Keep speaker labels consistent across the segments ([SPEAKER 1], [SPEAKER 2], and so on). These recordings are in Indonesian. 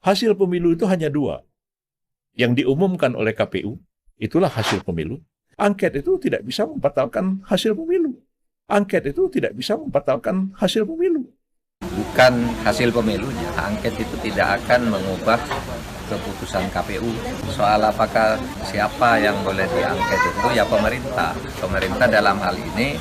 [SPEAKER 1] Hasil pemilu itu hanya dua. Yang diumumkan oleh KPU, itulah hasil pemilu. Angket itu tidak bisa membatalkan hasil pemilu. Angket itu tidak bisa membatalkan hasil pemilu.
[SPEAKER 2] Bukan hasil pemilunya, angket itu tidak akan mengubah keputusan KPU. Soal apakah siapa yang boleh diangket itu ya pemerintah. Pemerintah dalam hal ini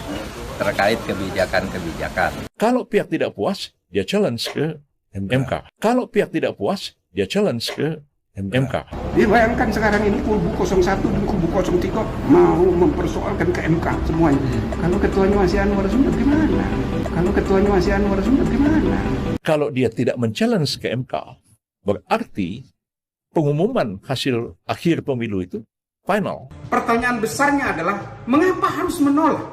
[SPEAKER 2] terkait kebijakan-kebijakan.
[SPEAKER 1] Kalau pihak tidak puas, dia challenge ke MK. Kalau pihak tidak puas, dia challenge ke MK.
[SPEAKER 3] Dibayangkan sekarang ini kubu 01 dan kubu 03 mau mempersoalkan ke MK semuanya. Kalau ketuanya masih Anwar Usman gimana?
[SPEAKER 1] Kalau dia tidak men-challenge ke MK, berarti pengumuman hasil akhir pemilu itu final.
[SPEAKER 3] Pertanyaan besarnya adalah, mengapa harus menolak?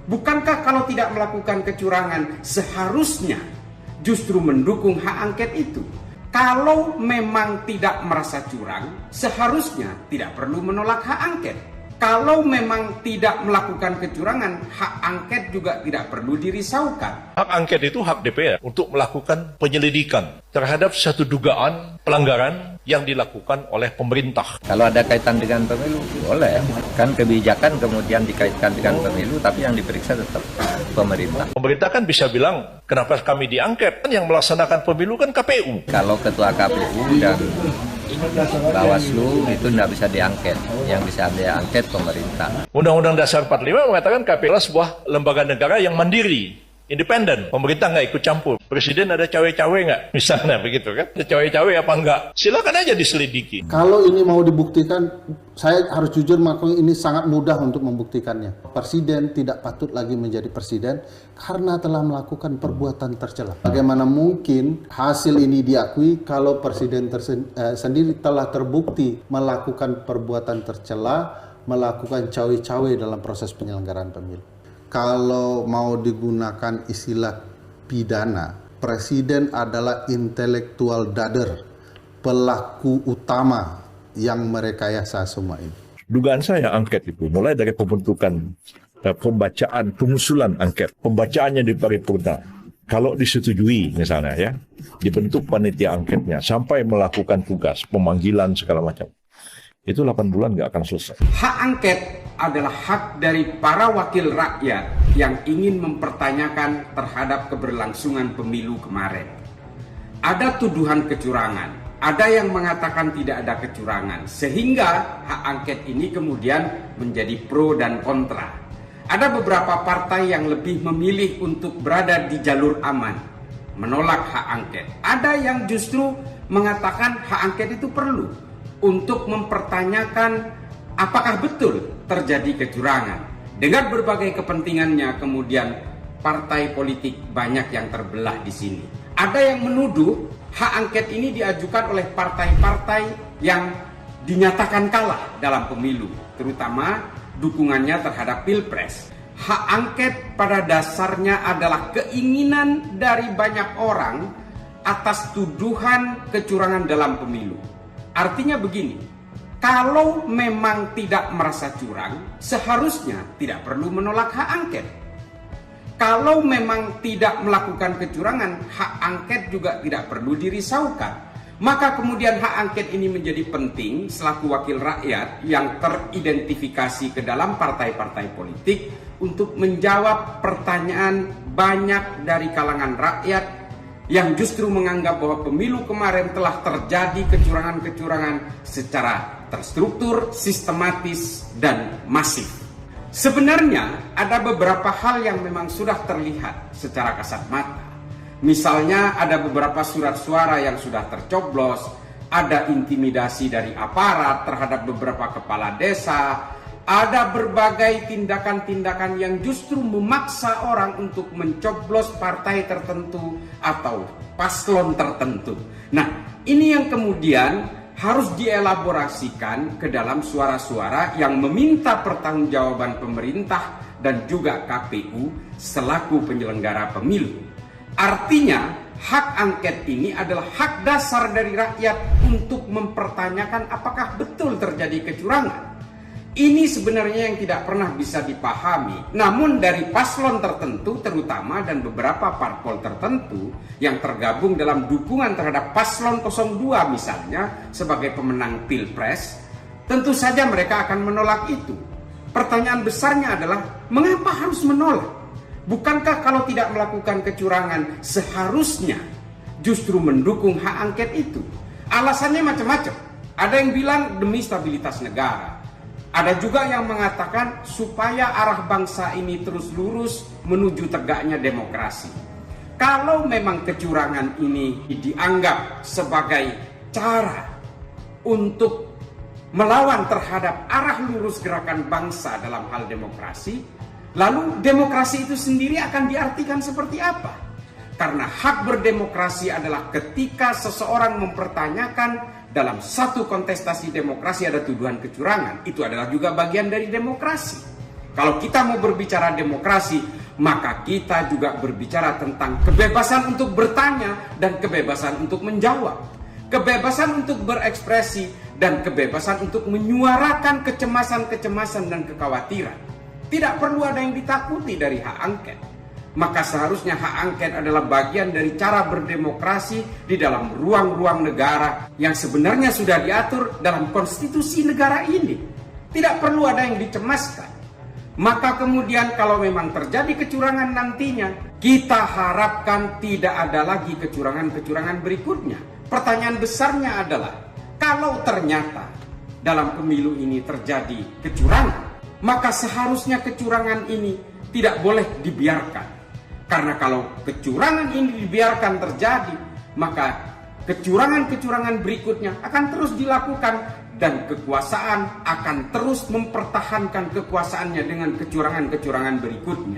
[SPEAKER 3] Bukankah kalau tidak melakukan kecurangan, seharusnya justru mendukung hak angket itu? Kalau memang tidak merasa curang, seharusnya tidak perlu menolak hak angket. Kalau memang tidak melakukan kecurangan, hak angket juga tidak perlu dirisaukan.
[SPEAKER 1] Hak angket itu hak DPR untuk melakukan penyelidikan terhadap satu dugaan pelanggaran yang dilakukan oleh pemerintah.
[SPEAKER 2] Kalau ada kaitan dengan pemilu, boleh. Kan kebijakan kemudian dikaitkan dengan pemilu, tapi yang diperiksa tetap pemerintah.
[SPEAKER 1] Pemerintah kan bisa bilang, kenapa kami diangket? Kan yang melaksanakan pemilu kan KPU.
[SPEAKER 2] Kalau ketua KPU dan Bawaslu itu tidak bisa diangket. Yang bisa diangket pemerintah.
[SPEAKER 1] Undang-Undang Dasar 45 mengatakan KPU adalah sebuah lembaga negara yang mandiri, independen. Pemerintah nggak ikut campur. Presiden ada cawe-cawe nggak? Misalnya begitu kan? Ada cawe-cawe apa enggak? Silakan aja diselidiki.
[SPEAKER 4] Kalau ini mau dibuktikan, saya harus jujur mengakui ini sangat mudah untuk membuktikannya. Presiden tidak patut lagi menjadi presiden karena telah melakukan perbuatan tercela. Bagaimana mungkin hasil ini diakui kalau presiden sendiri telah terbukti melakukan perbuatan tercela, melakukan cawe-cawe dalam proses penyelenggaraan pemilu. Kalau mau digunakan istilah pidana, presiden adalah intelektual dader, pelaku utama yang merekayasa semua ini.
[SPEAKER 1] Dugaan saya angket itu mulai dari pembentukan, pembacaan, pengusulan angket, pembacaannya di paripurna. Kalau disetujui misalnya ya, dibentuk panitia angketnya sampai melakukan tugas, pemanggilan segala macam. Itu 8 bulan nggak akan selesai.
[SPEAKER 3] Hak angket adalah hak dari para wakil rakyat yang ingin mempertanyakan terhadap keberlangsungan pemilu kemarin. Ada tuduhan kecurangan, ada yang mengatakan tidak ada kecurangan, sehingga hak angket ini kemudian menjadi pro dan kontra. Ada beberapa partai yang lebih memilih untuk berada di jalur aman, menolak hak angket. Ada yang justru mengatakan hak angket itu perlu untuk mempertanyakan apakah betul terjadi kecurangan. Dengan berbagai kepentingannya, kemudian partai politik banyak yang terbelah di sini. Ada yang menuduh hak angket ini diajukan oleh partai-partai yang dinyatakan kalah dalam pemilu, terutama dukungannya terhadap Pilpres. Hak angket pada dasarnya adalah keinginan dari banyak orang atas tuduhan kecurangan dalam pemilu. Artinya begini, kalau memang tidak merasa curang, seharusnya tidak perlu menolak hak angket. Kalau memang tidak melakukan kecurangan, hak angket juga tidak perlu dirisaukan. Maka kemudian hak angket ini menjadi penting selaku wakil rakyat yang teridentifikasi ke dalam partai-partai politik untuk menjawab pertanyaan banyak dari kalangan rakyat yang justru menganggap bahwa pemilu kemarin telah terjadi kecurangan-kecurangan secara terstruktur, sistematis, dan masif. Sebenarnya ada beberapa hal yang memang sudah terlihat secara kasat mata. Misalnya ada beberapa surat suara yang sudah tercoblos, ada intimidasi dari aparat terhadap beberapa kepala desa, ada berbagai tindakan-tindakan yang justru memaksa orang untuk mencoblos partai tertentu atau paslon tertentu. Nah, ini yang kemudian harus dielaborasikan ke dalam suara-suara yang meminta pertanggungjawaban pemerintah dan juga KPU selaku penyelenggara pemilu. Artinya, hak angket ini adalah hak dasar dari rakyat untuk mempertanyakan apakah betul terjadi kecurangan. Ini sebenarnya yang tidak pernah bisa dipahami. Namun dari paslon tertentu terutama dan beberapa parpol tertentu yang tergabung dalam dukungan terhadap paslon 02 misalnya sebagai pemenang Pilpres, tentu saja mereka akan menolak itu. Pertanyaan besarnya adalah mengapa harus menolak? Bukankah kalau tidak melakukan kecurangan seharusnya justru mendukung hak angket itu? Alasannya macam-macam. Ada yang bilang demi stabilitas negara. Ada juga yang mengatakan supaya arah bangsa ini terus lurus menuju tegaknya demokrasi. Kalau memang kecurangan ini dianggap sebagai cara untuk melawan terhadap arah lurus gerakan bangsa dalam hal demokrasi, lalu demokrasi itu sendiri akan diartikan seperti apa? Karena hak berdemokrasi adalah ketika seseorang mempertanyakan dalam satu kontestasi demokrasi ada tuduhan kecurangan, itu adalah juga bagian dari demokrasi. Kalau kita mau berbicara demokrasi, maka kita juga berbicara tentang kebebasan untuk bertanya dan kebebasan untuk menjawab, kebebasan untuk berekspresi dan kebebasan untuk menyuarakan kecemasan-kecemasan dan kekhawatiran. Tidak perlu ada yang ditakuti dari hak angket. Maka seharusnya hak angket adalah bagian dari cara berdemokrasi di dalam ruang-ruang negara yang sebenarnya sudah diatur dalam konstitusi negara ini. Tidak perlu ada yang dicemaskan. Maka kemudian kalau memang terjadi kecurangan nantinya, kita harapkan tidak ada lagi kecurangan-kecurangan berikutnya. Pertanyaan besarnya adalah, kalau ternyata dalam pemilu ini terjadi kecurangan, maka seharusnya kecurangan ini tidak boleh dibiarkan. Karena kalau kecurangan ini dibiarkan terjadi, maka kecurangan-kecurangan berikutnya akan terus dilakukan dan kekuasaan akan terus mempertahankan kekuasaannya dengan kecurangan-kecurangan berikutnya.